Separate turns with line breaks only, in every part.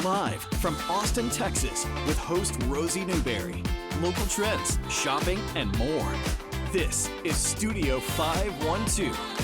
Live from Austin, Texas, with host Rosie Newberry. Local trends, shopping, and more. This is Studio 512.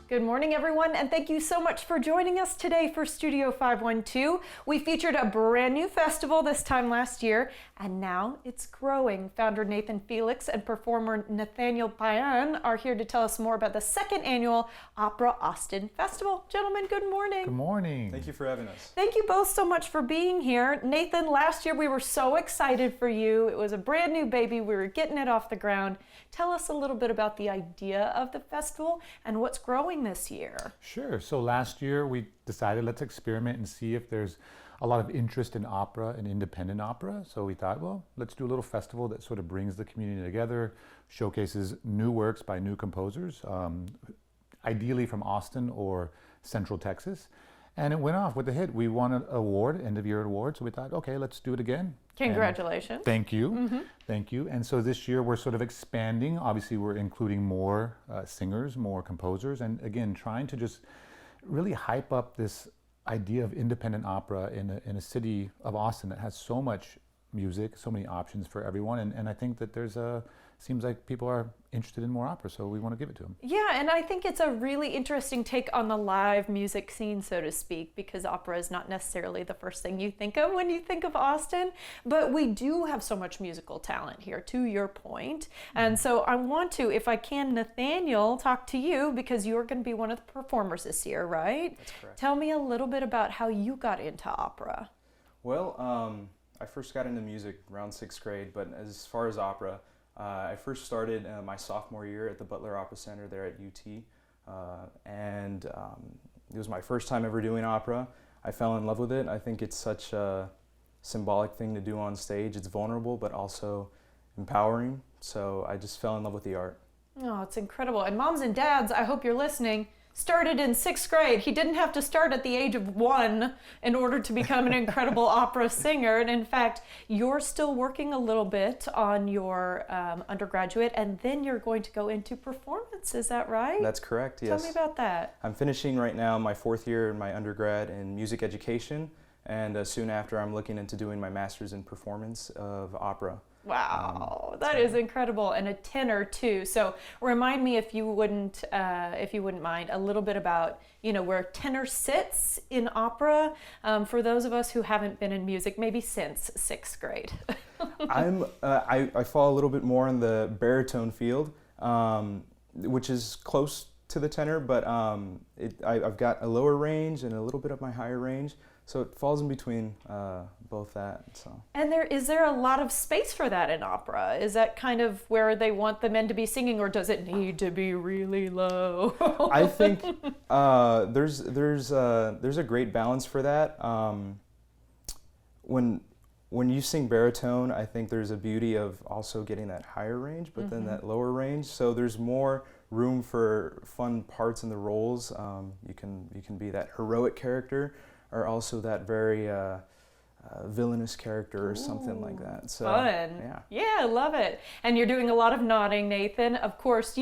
Good morning, everyone, and thank you so much for joining us today for Studio 512. We featured a brand new festival this time last year, and now it's growing. Founder Nathan Felix and performer Nathaniel Payan are here to tell us more about the second annual Opera Austin Festival. Gentlemen, good morning.
Good morning.
Thank you for having us.
Thank you both so much for being here. Nathan, last year we were so excited for you. It was a brand new baby. We were getting it off the ground. Tell us a little bit about the idea of the festival and what's growing this year.
Sure. So last year we decided let's experiment and see if there's a lot of interest in opera and independent opera. So we thought, well, let's do a little festival that sort of brings the community together, showcases new works by new composers, ideally from Austin or Central Texas. And it went off with a hit. We won an award, end of year award. So we thought, okay, let's do it again.
Congratulations.
And thank you. Thank you. And so this year we're sort of expanding. Obviously we're including more singers, more composers, and again, trying to just really hype up this idea of independent opera in a city of Austin that has so much music, so many options for everyone. And I think that seems like people are interested in more opera, so we want to give it to them.
Yeah, and I think it's a really interesting take on the live music scene, so to speak, because opera is not necessarily the first thing you think of when you think of Austin, but we do have so much musical talent here, to your point. And so I want to, if I can, Nathaniel, talk to you, because you're going to be one of the performers this year, right?
That's correct.
Tell me a little bit about how you got into opera.
Well, I first got into music around 6th grade, but as far as opera, I first started my sophomore year at the Butler Opera Center there at UT, and it was my first time ever doing opera. I fell in love with it. I think it's such a symbolic thing to do on stage. It's vulnerable, but also empowering, so I just fell in love with the art.
Oh, it's incredible. And moms and dads, I hope you're listening, started in 6th grade. He didn't have to start at the age of 1 in order to become an incredible opera singer. And in fact, you're still working a little bit on your undergraduate, and then you're going to go into performance. Is that right?
That's correct, yes.
Tell me about that.
I'm finishing right now my 4th year in my undergrad in music education, and soon after I'm looking into doing my master's in performance of opera.
Wow, that is incredible, and a tenor too. So remind me, if you wouldn't mind, a little bit about where tenor sits in opera for those of us who haven't been in music maybe since 6th grade.
I fall a little bit more in the baritone field, which is close to the tenor, but I've got a lower range and a little bit of my higher range. So it falls in between both that. So. And
is there a lot of space for that in opera? Is that kind of where they want the men to be singing, or does it need to be really low?
I think there's a great balance for that. When you sing baritone, I think there's a beauty of also getting that higher range, but then that lower range. So there's more room for fun parts in the roles. You can be that heroic character, or also that very villainous character or something like that. So,
fun. Yeah, I love it. And you're doing a lot of nodding, Nathan. Of course,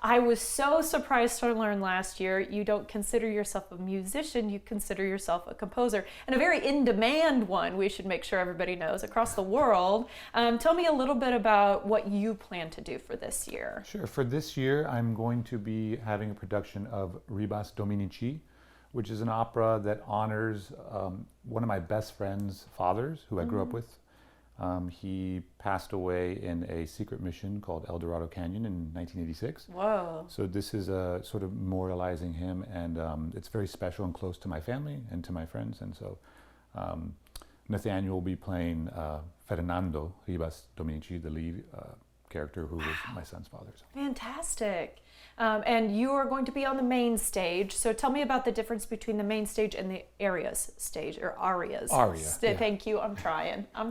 I was so surprised to learn last year, you don't consider yourself a musician, you consider yourself a composer, and a very in-demand one, we should make sure everybody knows, across the world. Tell me a little bit about what you plan to do for this year.
Sure. For this year, I'm going to be having a production of Rebus Dominici, which is an opera that honors one of my best friend's fathers, who I grew up with. He passed away in a secret mission called El Dorado Canyon in 1986.
Whoa.
So this is a sort of memorializing him, and it's very special and close to my family and to my friends. And so Nathaniel will be playing Fernando Ribas Dominici, the lead character who was my son's father. So.
Fantastic. And you are going to be on the main stage. So tell me about the difference between the main stage and the arias stage, or arias.
Aria.
Yeah. Thank you. I'm trying. No,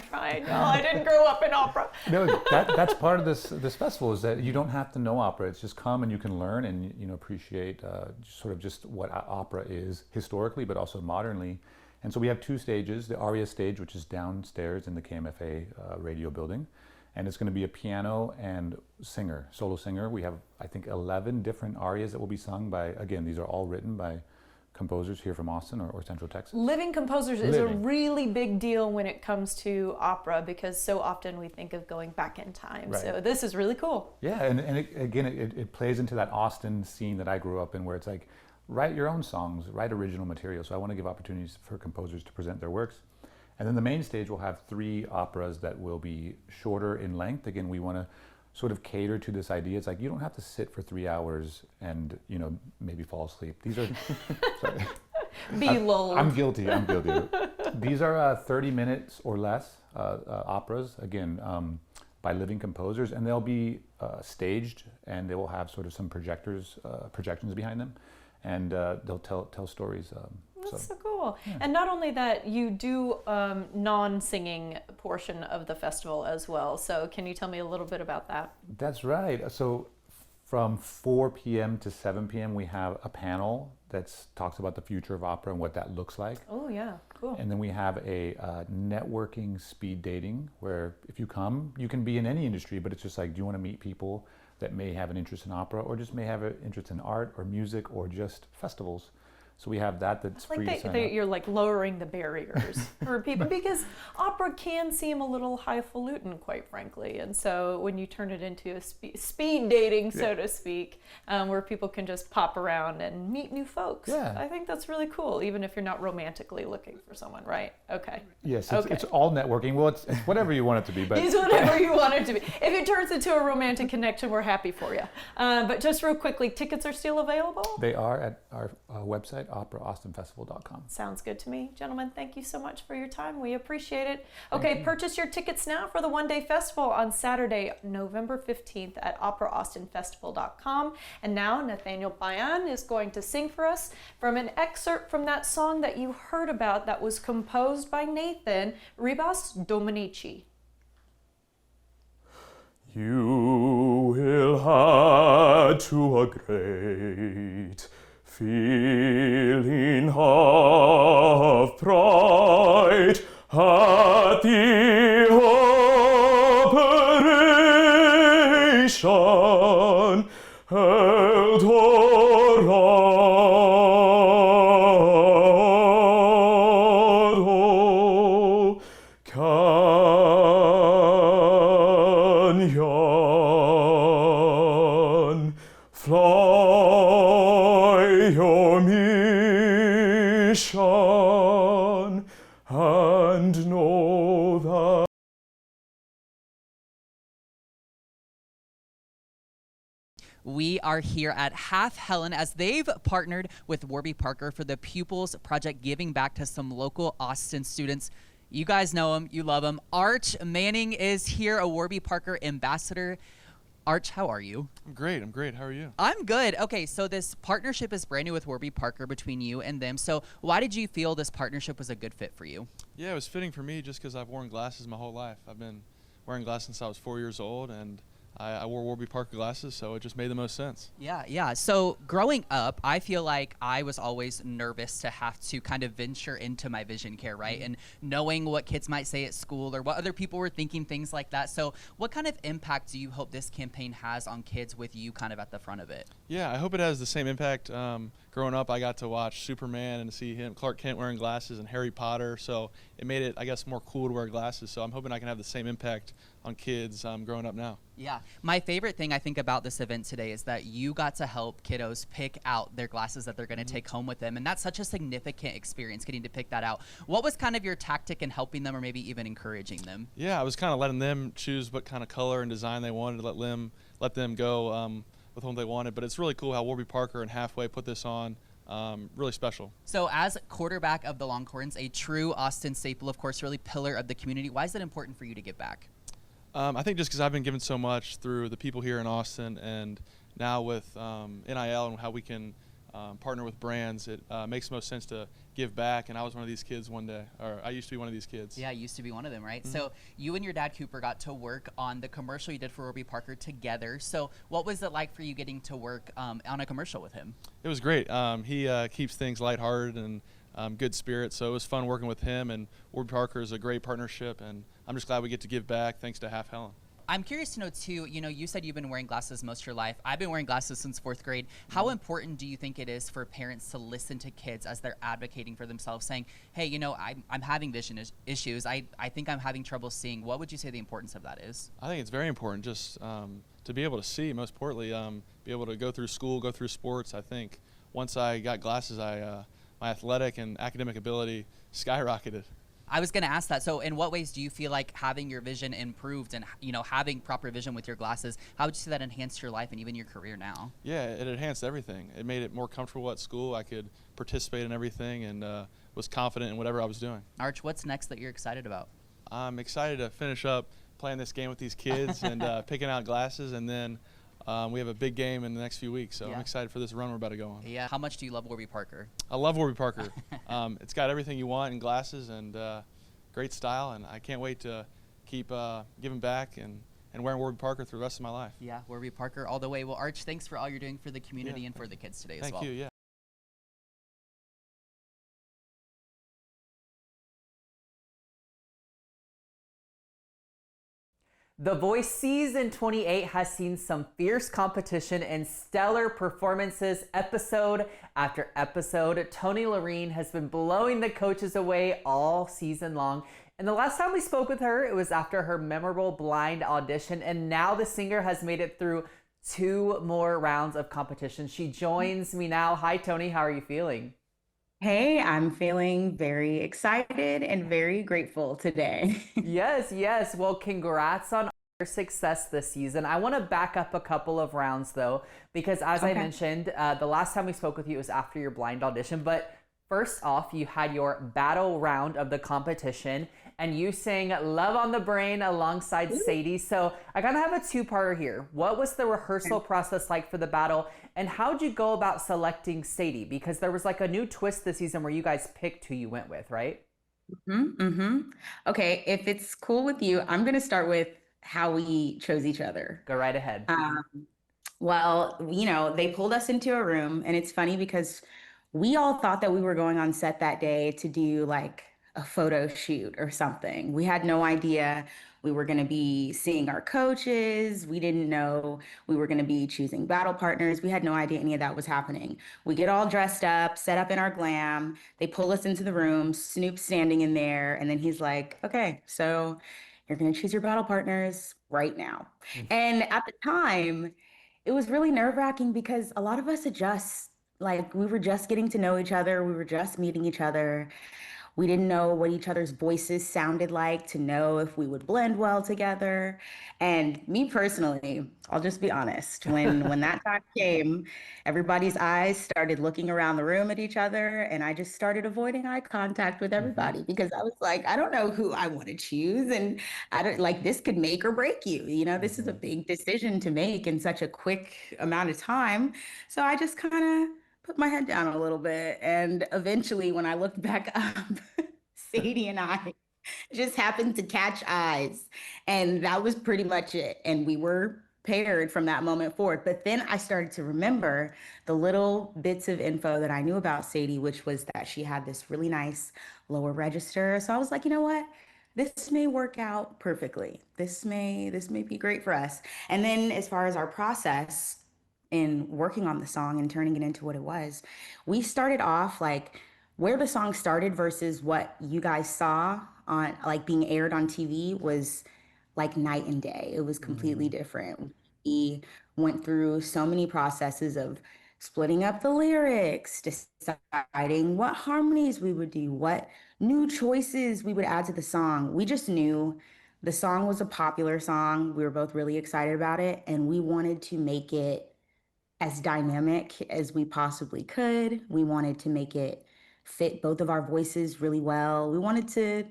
I didn't grow up in opera.
No, that's part of this festival, is that you don't have to know opera. It's just come and you can learn and appreciate sort of just what opera is historically, but also modernly. And so we have 2 stages: the aria stage, which is downstairs in the KMFA radio building. And it's going to be a piano and solo singer. We have, I think, 11 different arias that will be sung by, again, these are all written by composers here from Austin or Central Texas.
Living composers is a really big deal when it comes to opera, because so often we think of going back in time.
Right.
So this is really cool.
Yeah, and it plays into that Austin scene that I grew up in, where it's like, write your own songs, write original material. So I want to give opportunities for composers to present their works. And then the main stage will have 3 operas that will be shorter in length. Again, we want to sort of cater to this idea. It's like, you don't have to sit for 3 hours and, maybe fall asleep. These are, sorry.
Be lulled.
I'm guilty. These are 30 minutes or less operas, again, by living composers, and they'll be staged, and they will have sort of some projections behind them, and they'll tell stories.
That's so cool. Yeah. And not only that, you do non-singing portion of the festival as well. So can you tell me a little bit about that?
That's right. So from 4 p.m. to 7 p.m. we have a panel that talks about the future of opera and what that looks like.
Oh yeah, cool.
And then we have a networking speed dating, where if you come, you can be in any industry, but it's just like, do you want to meet people that may have an interest in opera, or just may have an interest in art or music or just festivals? So we have that's free to sign up.
You're like lowering the barriers for people, because opera can seem a little highfalutin, quite frankly. And so when you turn it into a speed dating, so to speak, where people can just pop around and meet new folks, I think that's really cool, even if you're not romantically looking for someone, right? Okay.
Yes, it's all networking. Well, it's whatever you want it to be. But
it's whatever you want it to be. If it turns into a romantic connection, we're happy for you. But just real quickly, tickets are still available?
They are at our website, operaAustinFestival.com.
Sounds good to me. Gentlemen, thank you so much for your time. We appreciate it. Okay, purchase your tickets now for the one-day festival on Saturday, November 15th at operaAustinFestival.com. And now Nathaniel Payan is going to sing for us from an excerpt from that song that you heard about that was composed by Nathan, Ribas Dominici.
You will add to a great feeling of pride at the operation Eldorado. Canyon, fly your mission and know that
we are here at Half Helen as they've partnered with Warby Parker for the Pupils Project, giving back to some local Austin students. You guys know him, you love him. Arch Manning is here, a Warby Parker ambassador. Arch, how are you?
I'm great. How are you?
I'm good. Okay, so this partnership is brand new with Warby Parker between you and them. So why did you feel this partnership was a good fit for you?
Yeah, it was fitting for me just because I've worn glasses my whole life. I've been wearing glasses since I was 4 years old, and I wore Warby Parker glasses, so it just made the most sense.
Yeah. So growing up, I feel like I was always nervous to have to kind of venture into my vision care, right? And knowing what kids might say at school or what other people were thinking, things like that. So what kind of impact do you hope this campaign has on kids with you kind of at the front of it?
Yeah, I hope it has the same impact. Growing up, I got to watch Superman and see Clark Kent wearing glasses, and Harry Potter, so it made it, I guess, more cool to wear glasses. So I'm hoping I can have the same impact on kids growing up now.
Yeah. My favorite thing I think about this event today is that you got to help kiddos pick out their glasses that they're going to take home with them. And that's such a significant experience, getting to pick that out. What was kind of your tactic in helping them, or maybe even encouraging them?
Yeah, I was kind of letting them choose what kind of color and design they wanted, to let them go with what they wanted. But it's really cool how Warby Parker and Halfway put this on. Really special.
So as quarterback of the Longhorns, a true Austin staple, of course, really pillar of the community, why is it important for you to give back?
I think just because I've been given so much through the people here in Austin, and now with NIL and how we can partner with brands, it makes most sense to give back. And I was one of these kids one day, or I used to be one of these kids.
Yeah, I used to be one of them, right? Mm-hmm. So you and your dad, Cooper, got to work on the commercial you did for Warby Parker together. So what was it like for you getting to work on a commercial with him?
It was great. He keeps things lighthearted and good spirit, so it was fun working with him, and Warby Parker is a great partnership, and I'm just glad we get to give back thanks to Half Helen.
I'm curious to know too, you said you've been wearing glasses most of your life. I've been wearing glasses since 4th grade. How important do you think it is for parents to listen to kids as they're advocating for themselves, saying, hey, I'm having vision issues. I think I'm having trouble seeing. What would you say the importance of that is?
I think it's very important just to be able to see, most importantly, be able to go through school, go through sports. I think once I got glasses, my athletic and academic ability skyrocketed.
I was going to ask that. So in what ways do you feel like having your vision improved and, having proper vision with your glasses, how would you say that enhanced your life and even your career now?
Yeah, it enhanced everything. It made it more comfortable at school. I could participate in everything and was confident in whatever I was doing.
Arch, what's next that you're excited about?
I'm excited to finish up playing this game with these kids and picking out glasses, and then we have a big game in the next few weeks, so I'm excited for this run we're about to go on.
Yeah. How much do you love Warby Parker?
I love Warby Parker. It's got everything you want in glasses and great style, and I can't wait to keep giving back and wearing Warby Parker through the rest of my life.
Yeah, Warby Parker all the way. Well, Arch, thanks for all you're doing for the community and for the kids today as well.
Thank you, yeah.
The Voice Season 28 has seen some fierce competition and stellar performances episode after episode. Toni Loreen has been blowing the coaches away all season long. And the last time we spoke with her, it was after her memorable blind audition. And now the singer has made it through 2 more rounds of competition. She joins me now. Hi, Toni. How are you feeling?
Hey, I'm feeling very excited and very grateful today.
Yes. Well, congrats on your success this season. I want to back up a couple of rounds though, because as I mentioned, the last time we spoke with you was after your blind audition. But first off, you had your battle round of the competition and you sang Love on the Brain alongside Sadie. So I kind of have a 2-parter here. What was the rehearsal process like for the battle? And how'd you go about selecting Sadie? Because there was like a new twist this season where you guys picked who you went with, right?
Okay, if it's cool with you, I'm going to start with how we chose each other.
Go right ahead.
Well, they pulled us into a room, and it's funny because we all thought that we were going on set that day to do like a photo shoot or something. We had no idea we were going to be seeing our coaches. We didn't know we were going to be choosing battle partners. We had no idea any of that was happening. We get all dressed up, set up in our glam. They pull us into the room, Snoop's standing in there. And then he's like, okay, so you're going to choose your battle partners right now. And at the time, it was really nerve-wracking because a lot of us we were just getting to know each other. We were just meeting each other. We didn't know what each other's voices sounded like to know if we would blend well together. And me personally, I'll just be honest, when that time came, everybody's eyes started looking around the room at each other, and I just started avoiding eye contact with everybody because I was like, I don't know who I want to choose, and I don't like this could make or break you. This is a big decision to make in such a quick amount of time. So I just kind of put my head down a little bit. And eventually, when I looked back up, Sadie and I just happened to catch eyes. And that was pretty much it. And we were paired from that moment forward. But then I started to remember the little bits of info that I knew about Sadie, which was that she had this really nice lower register. So I was like, you know what? This may work out perfectly. This may be great for us. And then as far as our process, in working on the song and turning it into what it was, we started off like where the song started versus what you guys saw on like being aired on TV was like night and day. It was completely different. We went through so many processes of splitting up the lyrics, deciding what harmonies we would do, what new choices we would add to the song. We just knew the song was a popular song. We were both really excited about it, and we wanted to make it as dynamic as we possibly could. We wanted to make it fit both of our voices really well. We wanted to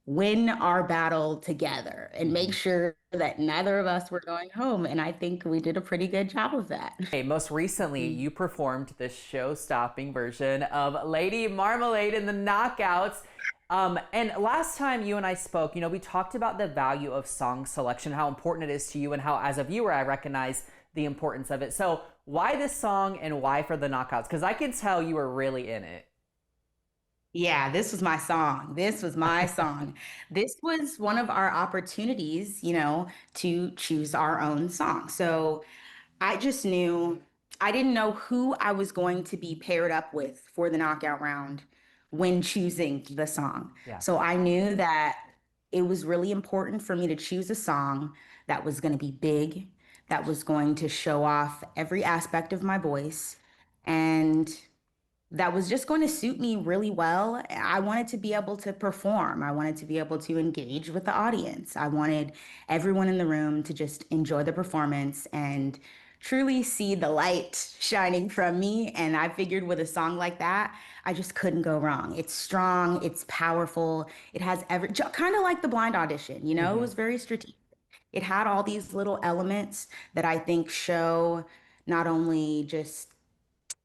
win our battle together and make sure that neither of us were going home. And I think we did a pretty good job of that.
Okay, most recently, you performed the show-stopping version of Lady Marmalade in the Knockouts. And last time you and I spoke, we talked about the value of song selection, how important it is to you, and how as a viewer, I recognize the importance of it. So why this song and why for the Knockouts? Because I can tell you were really in it.
Yeah, this was my song. This was my song. This was one of our opportunities, to choose our own song. So I just knew I didn't know who I was going to be paired up with for the knockout round when choosing the song.
Yeah.
So I knew that it was really important for me to choose a song that was going to be big, that was going to show off every aspect of my voice, and that was just going to suit me really well. I wanted to be able to perform. I wanted to be able to engage with the audience. I wanted everyone in the room to just enjoy the performance and truly see the light shining from me. And I figured with a song like that, I just couldn't go wrong. It's strong, it's powerful, it has kind of like the blind audition, it was very strategic. It had all these little elements that I think show not only just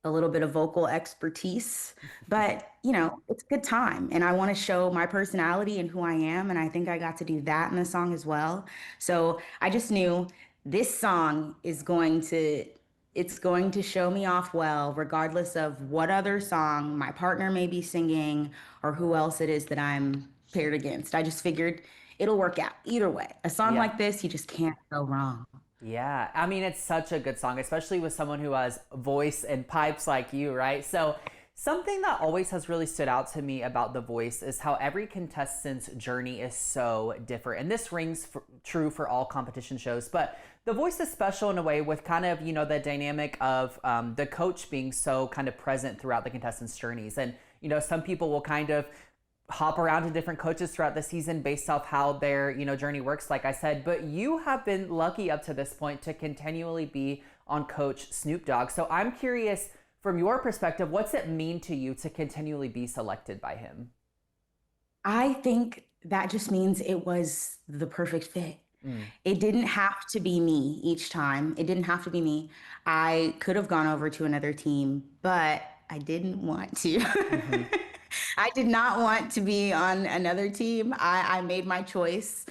a little bit of vocal expertise, but it's a good time. And I want to show my personality and who I am. And I think I got to do that in the song as well. So I just knew this song it's going to show me off well, regardless of what other song my partner may be singing or who else it is that I'm paired against. I just figured it'll work out either way. A song
Yeah.
like this, you just can't go wrong.
Yeah, I mean, it's such a good song, especially with someone who has voice and pipes like you, right? So something that always has really stood out to me about The Voice is how every contestant's journey is so different. And this rings true for all competition shows, but The Voice is special in a way with kind of, the dynamic of the coach being so kind of present throughout the contestants' journeys. And, some people will kind of hop around to different coaches throughout the season based off how their journey works, like I said, but you have been lucky up to this point to continually be on Coach Snoop Dogg. So I'm curious, from your perspective, what's it mean to you to continually be selected by him?
I think that just means it was the perfect fit. It didn't have to be me each time. It didn't have to be me. I could have gone over to another team, but I didn't want to. I did not want to be on another team. I made my choice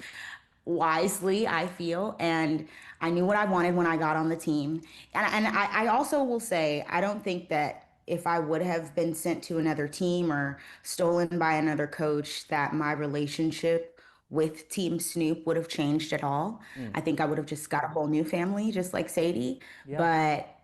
wisely, I feel, and I knew what I wanted when I got on the team. And I also will say, I don't think that if I would have been sent to another team or stolen by another coach, that my relationship with Team Snoop would have changed at all. I think I would have just got a whole new family, just like Sadie.
Yeah.
But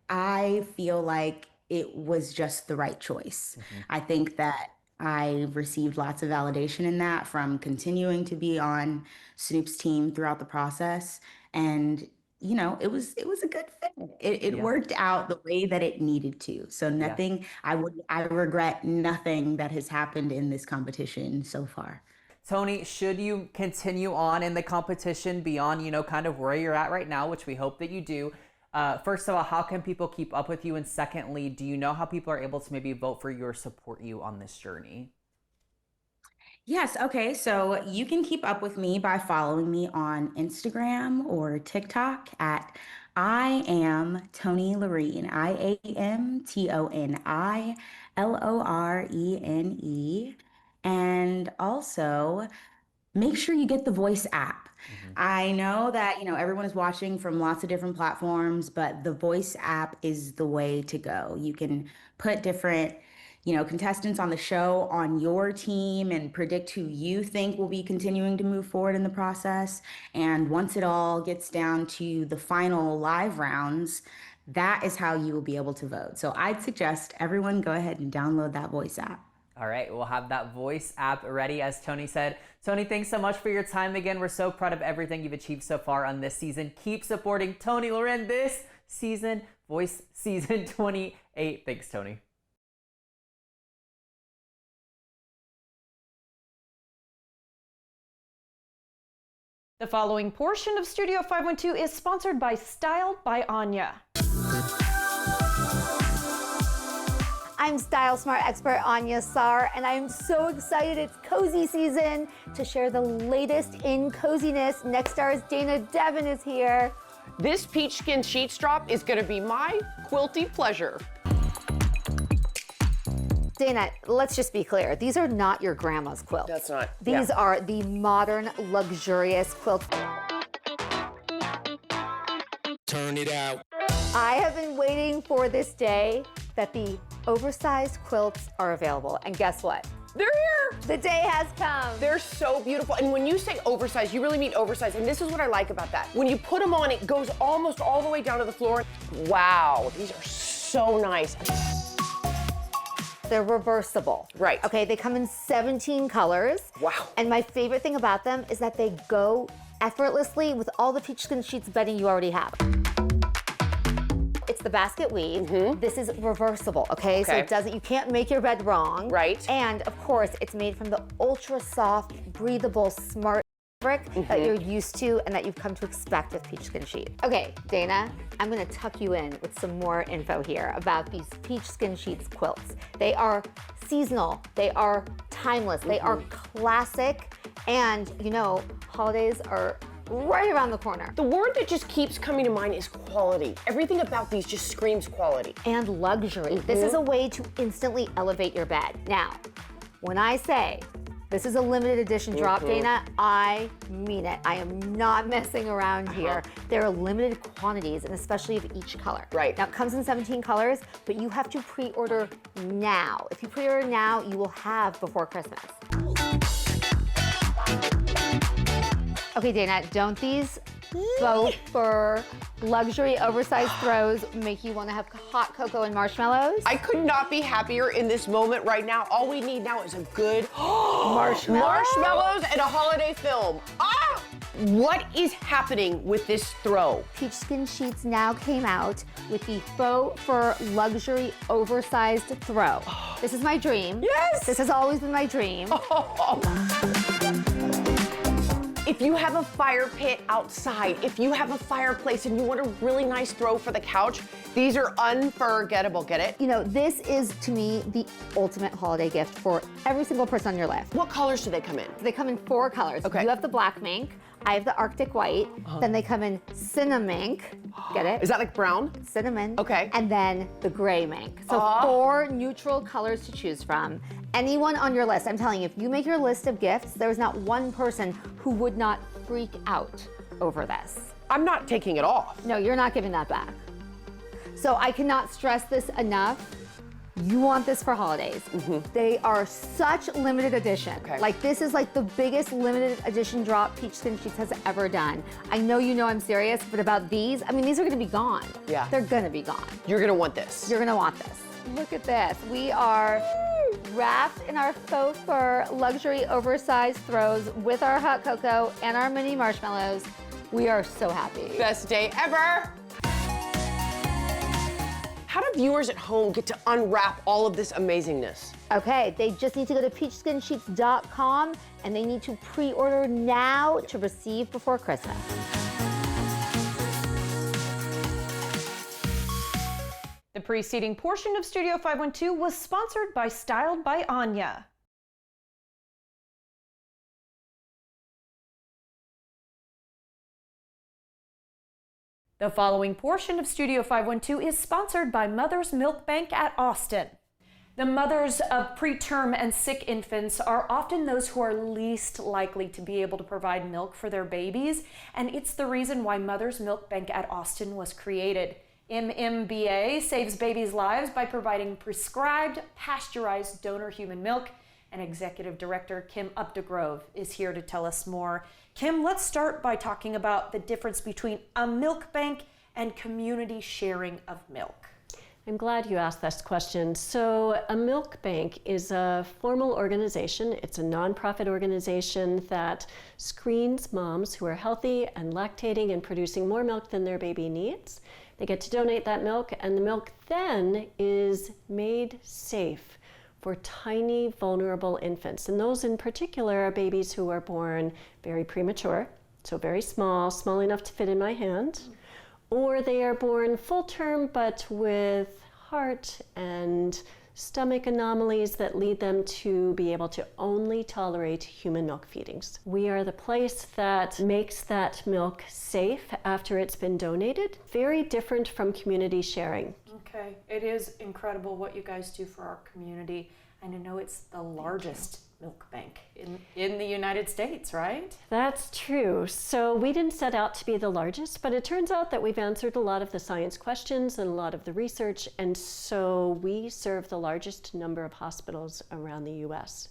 I feel like it was just the right choice. I think that I received lots of validation in that from continuing to be on Snoop's team throughout the process. And, it was a good fit. It
Yeah.
worked out the way that it needed to. So nothing, I regret nothing that has happened in this competition so far.
Tony, should you continue on in the competition beyond, kind of where you're at right now, which we hope that you do, first of all, how can people keep up with you? And secondly, do you know how people are able to maybe vote for you or support you on this journey?
Yes, okay. So you can keep up with me by following me on Instagram or TikTok at I am Toni Lorene, IamToniLorene. And also, make sure you get the Voice app. I know that, everyone is watching from lots of different platforms, but the Voice app is the way to go. You can put different, contestants on the show on your team and predict who you think will be continuing to move forward in the process. And once it all gets down to the final live rounds, that is how you will be able to vote. So I'd suggest everyone go ahead and download that Voice app.
All right, we'll have that Voice app ready, as Tony said. Tony, thanks so much for your time again. We're so proud of everything you've achieved so far on this season. Keep supporting Toni Lorene this season, Voice Season 28. Thanks, Tony.
The following portion of Studio 512 is sponsored by Styled by Anya.
I'm Style Smart expert Anya Sar, and I'm so excited it's cozy season to share the latest in coziness. Next Star's Dana Devin is here.
This peach skin sheets drop is gonna be my quilty pleasure.
Dana, let's just be clear. These are not your grandma's quilts.
That's not.
These are the modern, luxurious quilts.
Turn it out.
I have been waiting for this day that the Oversized quilts are available, and guess what?
They're here.
The day has come.
They're so beautiful. And when you say oversized, you really mean oversized. And this is what I like about that. When you put them on, it goes almost all the way down to the floor. Wow, these are so nice.
They're reversible.
Right.
Okay, they come in 17 colors.
Wow.
And my favorite thing about them is that they go effortlessly with all the peach skin sheets bedding you already have. It's the basket weave. This is reversible, okay? So it doesn't, you can't make your bed wrong.
Right.
And of course, it's made from the ultra soft, breathable, smart fabric that you're used to and that you've come to expect with peach skin sheet. Okay, Dana, I'm gonna tuck you in with some more info here about these peach skin sheets quilts. They are seasonal, they are timeless, they are classic, and you know, holidays are right around the corner.
The word that just keeps coming to mind is quality. Everything about these just screams quality.
And luxury. This is a way to instantly elevate your bed. Now, when I say this is a limited edition drop, Dana, I mean it. I am not messing around here. There are limited quantities, and especially of each color.
Right.
Now, it comes in 17 colors, but you have to pre-order now. If you pre-order now, you will have before Christmas. Okay, Dana, don't these faux fur luxury oversized throws make you want to have hot cocoa and marshmallows?
I could not be happier in this moment right now. All we need now is a good marshmallows and a holiday film. Ah! What is happening with this throw?
Peach Skin Sheets now came out with the faux fur luxury oversized throw. This is my dream.
Yes!
This has always been my dream.
If you have a fire pit outside, if you have a fireplace and you want a really nice throw for the couch, these are unforgettable, get it?
You know, this is, to me, the ultimate holiday gift for every single person on your list.
What colors do they come in?
They come in 4 colors.
Okay.
You have the black mink, I have the Arctic white, then they come in cinnamink, get it?
Is that like brown?
Cinnamon.
Okay.
And then the gray mink. So 4 neutral colors to choose from. Anyone on your list, I'm telling you, if you make your list of gifts, there's not one person who would not freak out over this.
I'm not taking it off.
No, you're not giving that back. So I cannot stress this enough. You want this for holidays. They are such limited edition.
Okay.
Like this is like the biggest limited edition drop Peach Skin Sheets has ever done. I know you know I'm serious, but about these, I mean, these are gonna be gone.
Yeah.
They're gonna be gone.
You're gonna want this.
You're gonna want this. Look at this. We are wrapped in our faux fur luxury oversized throws with our hot cocoa and our mini marshmallows. We are so happy.
Best day ever. How do viewers at home get to unwrap all of this amazingness?
Okay, they just need to go to peachskinsheets.com and they need to pre-order now to receive before Christmas.
The preceding portion of Studio 512 was sponsored by Styled by Anya. The following portion of Studio 512 is sponsored by Mother's Milk Bank at Austin. The mothers of preterm and sick infants are often those who are least likely to be able to provide milk for their babies, and it's the reason why Mother's Milk Bank at Austin was created. MMBA saves babies' lives by providing prescribed, pasteurized donor human milk, and Executive Director Kim Updegrove is here to tell us more. Kim, let's start by talking about the difference between a milk bank and community sharing of milk.
I'm glad you asked this question. So a milk bank is a formal organization. It's a nonprofit organization that screens moms who are healthy and lactating and producing more milk than their baby needs. They get to donate that milk, and the milk then is made safe for tiny, vulnerable infants. And those in particular are babies who are born very premature, so very small, small enough to fit in my hand, or they are born full term but with heart and stomach anomalies that lead them to be able to only tolerate human milk feedings. We are the place that makes that milk safe after it's been donated. Very different from community sharing.
Okay, it is incredible what you guys do for our community. I know it's the largest milk bank in the United States, right?
That's true. So we didn't set out to be the largest, but it turns out that we've answered a lot of the science questions and a lot of the research, and so we serve the largest number of hospitals around the US.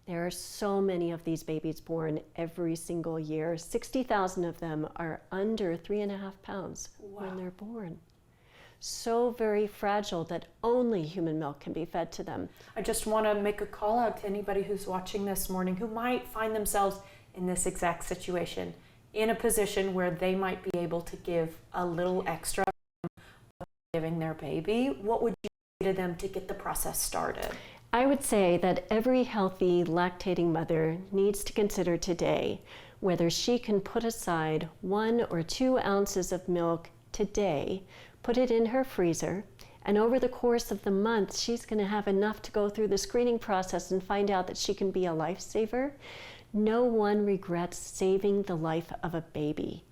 There are so many of these babies born every single year. 60,000 of them are under 3.5 pounds when they're born. So very fragile that only human milk can be fed to them.
I just want to make a call out to anybody who's watching this morning who might find themselves in this exact situation, in a position where they might be able to give a little extra giving their baby. What would you say to them to get the process started?
I would say that every healthy lactating mother needs to consider today whether she can put aside 1 or 2 ounces of milk today, put it in her freezer, and over the course of the month, she's going to have enough to go through the screening process and find out that she can be a lifesaver. No one regrets saving the life of a baby.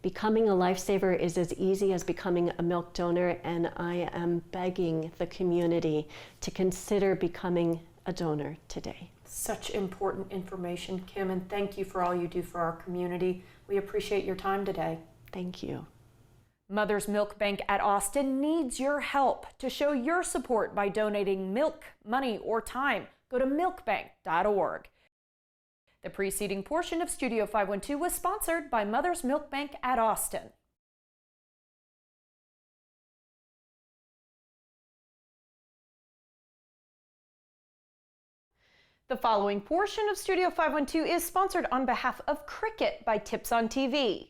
Becoming a lifesaver is as easy as becoming a milk donor, and I am begging the community to consider becoming a donor today.
Such important information, Kim, and thank you for all you do for our community. We appreciate your time today.
Thank you.
Mother's Milk Bank at Austin needs your help. To show your support by donating milk, money, or time, go to milkbank.org. The preceding portion of Studio 512 was sponsored by Mother's Milk Bank at Austin. The following portion of Studio 512 is sponsored on behalf of Cricket by Tips on TV.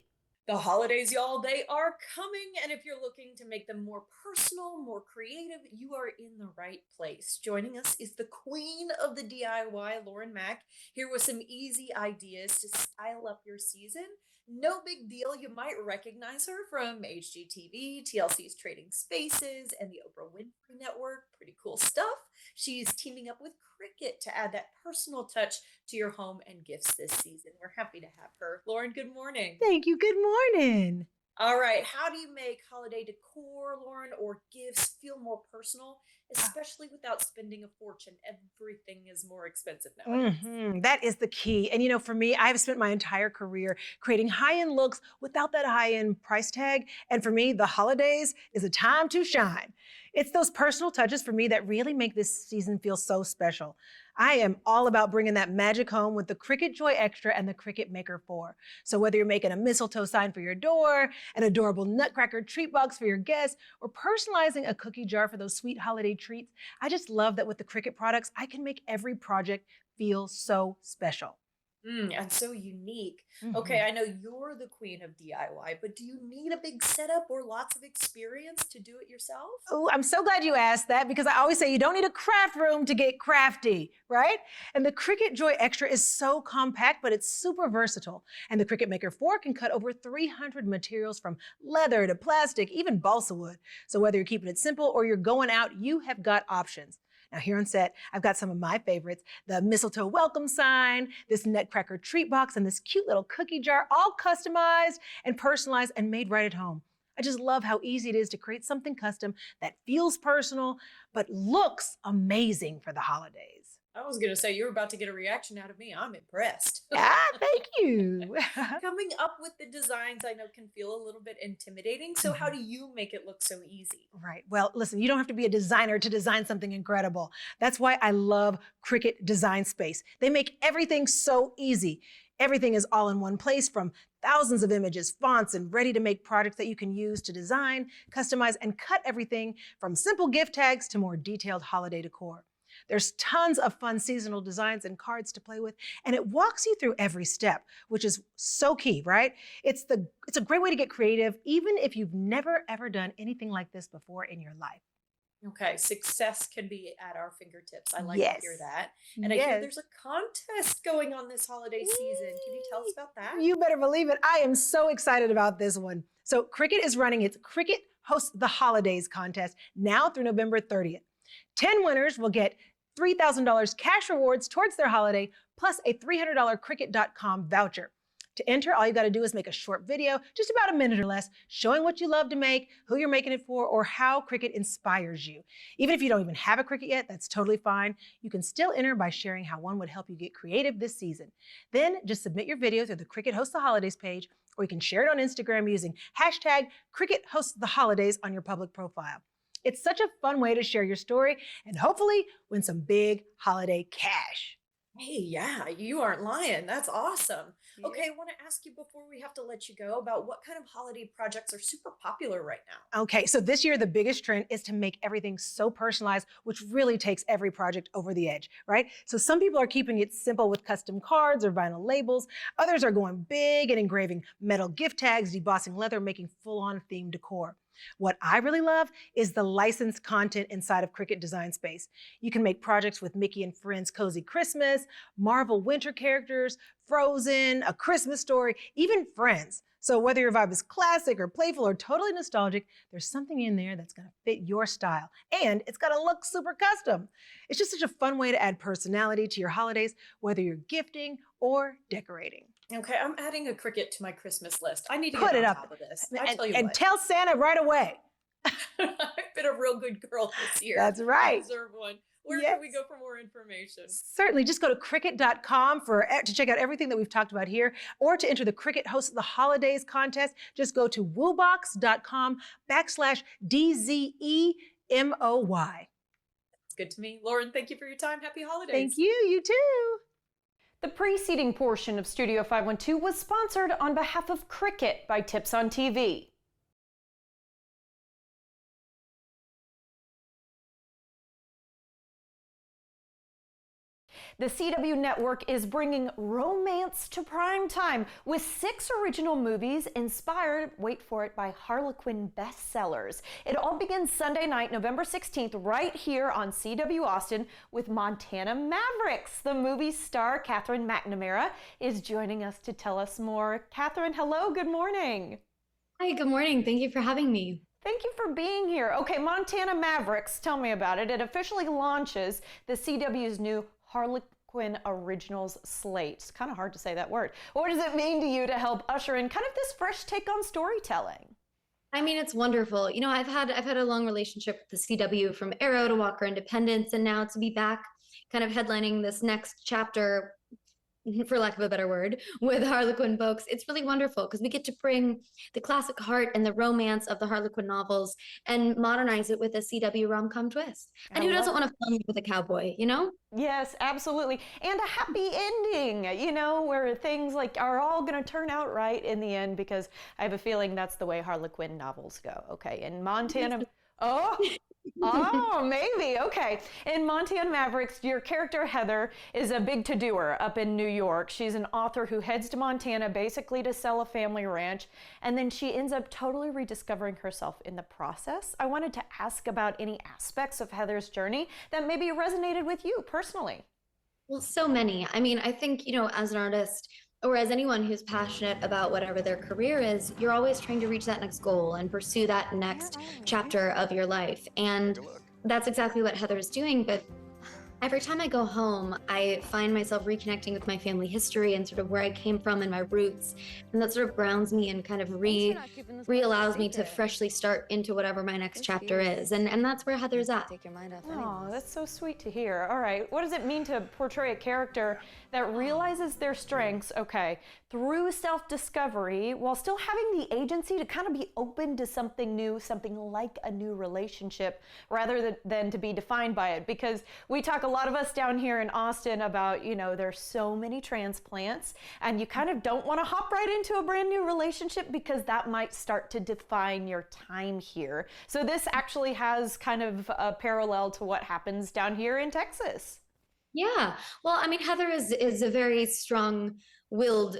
The holidays, y'all, they are coming, and if you're looking to make them more personal, more creative, you are in the right place. Joining us is the queen of the DIY, Lauren Mack, here with some easy ideas to style up your season. No big deal, you might recognize her from HGTV, TLC's Trading Spaces, and the Oprah Winfrey Network. Pretty cool stuff. She's teaming up with Cricket to add that personal touch to your home and gifts this season. We're happy to have her. Lauren, good morning.
Thank you. Good morning.
All right. How do you make holiday decor, Lauren, or gifts feel more personal, especially without spending a fortune? Everything is more expensive nowadays.
That is the key. And for me, I've spent my entire career creating high-end looks without that high-end price tag. And for me, the holidays is a time to shine. It's those personal touches for me that really make this season feel so special. I am all about bringing that magic home with the Cricut Joy Extra and the Cricut Maker 4. So whether you're making a mistletoe sign for your door, an adorable nutcracker treat box for your guests, or personalizing a cookie jar for those sweet holiday treats, I just love that with the Cricut products, I can make every project feel so special.
And so unique. Okay, I know you're the queen of DIY, but do you need a big setup or lots of experience to do it yourself?
Oh, I'm so glad you asked that, because I always say you don't need a craft room to get crafty, right? And the Cricut Joy Extra is so compact, but it's super versatile. And the Cricut Maker 4 can cut over 300 materials from leather to plastic, even balsa wood. So whether you're keeping it simple or you're going out, you have got options. Now here on set, I've got some of my favorites, the mistletoe welcome sign, this nutcracker treat box, and this cute little cookie jar, all customized and personalized and made right at home. I just love how easy it is to create something custom that feels personal, but looks amazing for the holidays.
I was going to say, you're about to get a reaction out of me. I'm impressed.
Thank you.
Coming up with the designs I know can feel a little bit intimidating. So how do you make it look so easy?
Right. Well, listen, you don't have to be a designer to design something incredible. That's why I love Cricut Design Space. They make everything so easy. Everything is all in one place, from thousands of images, fonts, and ready-to-make projects that you can use to design, customize, and cut everything from simple gift tags to more detailed holiday decor. There's tons of fun seasonal designs and cards to play with, and it walks you through every step, which is so key, right? It's a great way to get creative, even if you've never, ever done anything like this before in your life.
Okay, success can be at our fingertips. I like to hear that. And I hear there's a contest going on this holiday season. Can you tell us about that?
You better believe it. I am so excited about this one. So Cricut is running its Cricut Host the Holidays contest now through November 30th. 10 winners will get $3,000 cash rewards towards their holiday, plus a $300 Cricut.com voucher. To enter, all you got to do is make a short video, just about a minute or less, showing what you love to make, who you're making it for, or how Cricut inspires you. Even if you don't even have a Cricut yet, that's totally fine. You can still enter by sharing how one would help you get creative this season. Then just submit your video through the Cricut Host the Holidays page, or you can share it on Instagram using hashtag Cricut Hosts the Holidays on your public profile. It's such a fun way to share your story and hopefully win some big holiday cash.
Hey, yeah, you aren't lying. That's awesome. Okay, I want to ask you before we have to let you go about what kind of holiday projects are super popular right now.
Okay, so this year the biggest trend is to make everything so personalized, which really takes every project over the edge, right? So some people are keeping it simple with custom cards or vinyl labels. Others are going big and engraving metal gift tags, debossing leather, making full-on themed decor. What I really love is the licensed content inside of Cricut Design Space. You can make projects with Mickey and Friends Cozy Christmas, Marvel winter characters, Frozen, A Christmas Story, even Friends. So whether your vibe is classic or playful or totally nostalgic, there's something in there that's gonna fit your style. And it's gotta look super custom. It's just such a fun way to add personality to your holidays, whether you're gifting or decorating.
Okay, I'm adding a Cricut to my Christmas list. I need to
Put
get
it
on
up
top of this. I tell you
and
what.
tell Santa right away.
I've been a real good girl this year.
That's right.
I deserve one. Where
Yes.
can we go for more information?
Certainly, just go to Cricut.com to check out everything that we've talked about here, or to enter the Cricut Host of the Holidays contest, just go to woobox.com/DZEMOY.
It's good to me. Lauren, thank you for your time. Happy holidays.
Thank you, you too.
The preceding portion of Studio 512 was sponsored on behalf of Cricut by Tips on TV. The CW network is bringing romance to prime time with 6 original movies inspired, wait for it, by Harlequin bestsellers. It all begins Sunday night, November 16th, right here on CW Austin with Montana Mavericks. The movie star, Catherine McNamara, is joining us to tell us more. Catherine, hello, good morning.
Hi, good morning. Thank you for having me.
Thank you for being here. Okay, Montana Mavericks, tell me about it. It officially launches the CW's new Harlequin Originals slate. It's kind of hard to say that word. What does it mean to you to help usher in kind of this fresh take on storytelling?
I mean, it's wonderful. You know, I've had a long relationship with the CW from Arrow to Walker Independence, and now to be back kind of headlining this next chapter, for lack of a better word, with Harlequin books. It's really wonderful because we get to bring the classic heart and the romance of the Harlequin novels and modernize it with a CW rom-com twist. And who doesn't want to fall in love with a cowboy, you know?
Yes, absolutely. And a happy ending, you know, where things like are all going to turn out right in the end, because I have a feeling that's the way Harlequin novels go. Okay, and Montana... Oh, maybe. Okay. In Montana Mavericks, your character Heather is a big to-doer up in New York. She's an author who heads to Montana basically to sell a family ranch, and then she ends up totally rediscovering herself in the process. I wanted to ask about any aspects of Heather's journey that maybe resonated with you personally.
Well, so many. I mean, I think, you know, as an artist, or as anyone who's passionate about whatever their career is, you're always trying to reach that next goal and pursue that next chapter of your life. And that's exactly what Heather is doing. But every time I go home, I find myself reconnecting with my family history and sort of where I came from and my roots. And that sort of grounds me and kind of re-allows me to freshly start into whatever my next chapter is. And that's where Heather's at.
Oh, that's so sweet to hear. All right, what does it mean to portray a character that realizes their strengths, okay, through self-discovery, while still having the agency to kind of be open to something new, something like a new relationship, rather than to be defined by it? Because we talk, a lot of us down here in Austin, about, you know, there's so many transplants, and you kind of don't want to hop right into a brand new relationship because that might start to define your time here. So this actually has kind of a parallel to what happens down here in Texas.
Yeah. Well, I mean, Heather is a very strong-willed,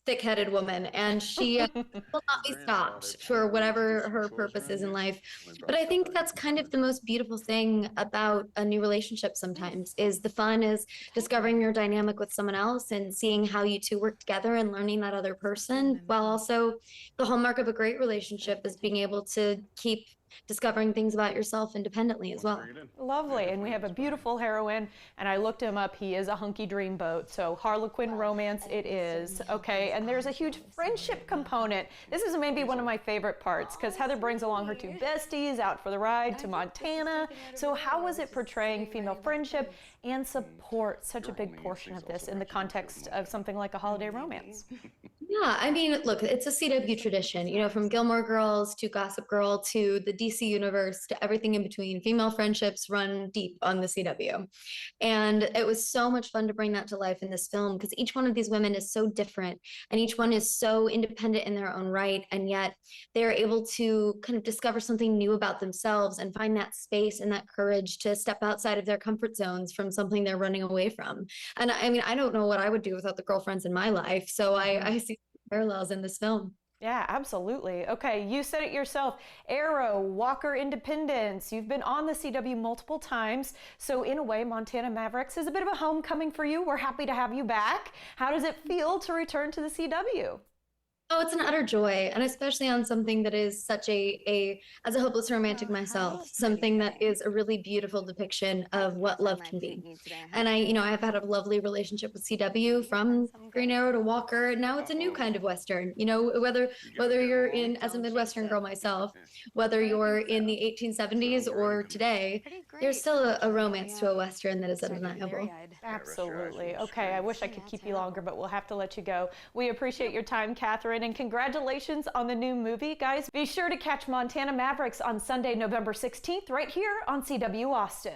thick-headed woman, and she will not be stopped for whatever her purpose is in life. But I think that's kind of the most beautiful thing about a new relationship sometimes, is the fun is discovering your dynamic with someone else and seeing how you two work together and learning that other person, while also the hallmark of a great relationship is being able to keep discovering things about yourself independently as well.
Lovely. And we have a beautiful heroine, and I looked him up. He is a hunky dreamboat. So Harlequin romance it is. Okay. And there's a huge friendship component. This is maybe one of my favorite parts because Heather brings along her two besties out for the ride to Montana. So how was it portraying female friendship and support, such a big portion of this in the context of something like a holiday romance?
Yeah, I mean, look, it's a CW tradition, you know, from Gilmore Girls to Gossip Girl to the DC universe to everything in between. Female friendships run deep on the CW. And it was so much fun to bring that to life in this film because each one of these women is so different and each one is so independent in their own right. And yet they're able to kind of discover something new about themselves and find that space and that courage to step outside of their comfort zones from something they're running away from. And I mean, I don't know what I would do without the girlfriends in my life. So I see parallels in this film.
Yeah, absolutely. Okay, you said it yourself. Arrow, Walker Independence. You've been on the CW multiple times. So in a way, Montana Mavericks is a bit of a homecoming for you. We're happy to have you back. How does it feel to return to the CW?
Oh, it's an utter joy, and especially on something that is such as a hopeless romantic myself, something that is a really beautiful depiction of what love can be. And I've had a lovely relationship with CW from Green Arrow to Walker, and now it's a new kind of Western. You know, whether you're in, as a Midwestern girl myself, whether you're in the 1870s or today, there's still a romance to a Western that is undeniable.
Absolutely. Okay, I wish I could keep you longer, but we'll have to let you go. We appreciate your time, Catherine, and congratulations on the new movie. Guys, be sure to catch Montana Mavericks on Sunday, November 16th, right here on CW Austin.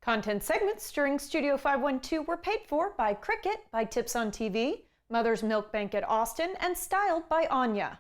Content segments during Studio 512 were paid for by Cricket, by Tips on TV, Mother's Milk Bank at Austin, and styled by Anya.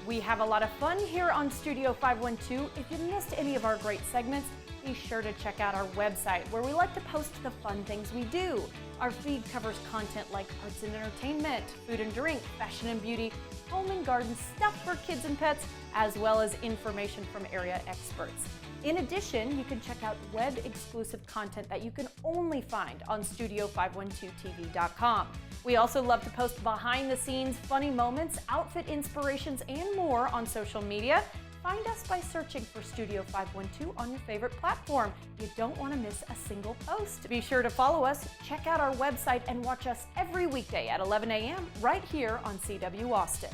We have a lot of fun here on Studio 512. If you missed any of our great segments, be sure to check out our website where we like to post the fun things we do. Our feed covers content like arts and entertainment, food and drink, fashion and beauty, home and garden, stuff for kids and pets, as well as information from area experts. In addition, you can check out web-exclusive content that you can only find on Studio512TV.com. We also love to post behind-the-scenes funny moments, outfit inspirations, and more on social media. Find us by searching for Studio 512 on your favorite platform. You don't want to miss a single post. Be sure to follow us, check out our website, and watch us every weekday at 11 a.m. right here on CW Austin.